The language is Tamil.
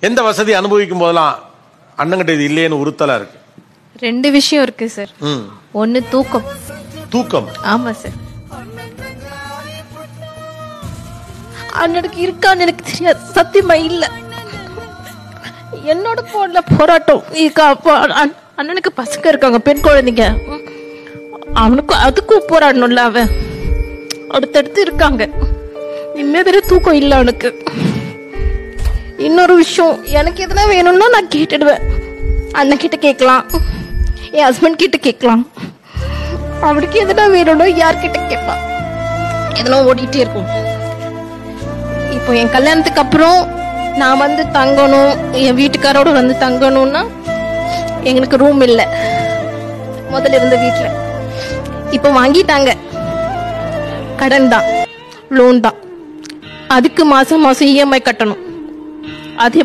எந்த வசதி அனுபவிக்கும் போதெல்லாம் அண்ணங்கிட்ட இது இல்லையேன்னு உறுத்தலா இருக்கு? 2 விஷயம் இருக்கு சார். ஒன்னு தூக்கம். தூக்கம்? ஆமா சார். அண்ணனுக்கு இருக்கான்னு எனக்கு தெரியாது, சத்தியமா இல்ல. என்னோட போன்ல போராட்டம் அண்ணனுக்கு பசங்க இருக்காங்க, பெண் குழந்தைங்க. அவனுக்கு அதுக்கும் போராடணும்ல, அவன் அடுத்தடுத்து இருக்காங்க. நிம்மதியா தூக்கம் இல்ல அவனுக்கு. இன்னொரு விஷயம், எனக்கு எதுனா வேணும்னா நான் கேட்டுடுவேன். அண்ணன் கிட்ட கேட்கலாம், என் ஹஸ்பண்ட் கிட்ட கேட்கலாம். அவனுக்கு எதுனா வேணும்னா யார்கிட்ட கேட்பான்? எதனா ஓடிட்டே இருக்கும். இப்போ என் கல்யாணத்துக்கு அப்புறம் நான் வந்து தங்கணும், என் வீட்டுக்காரோட வந்து தங்கணும்னா எங்களுக்கு ரூம் இல்லை. முதல்ல இருந்த வீட்டுல இப்போ வாங்கிட்டாங்க. கடன் தான், லோன் தான். அதுக்கு மாசம் மாசம் இஎம்ஐ கட்டணும். அது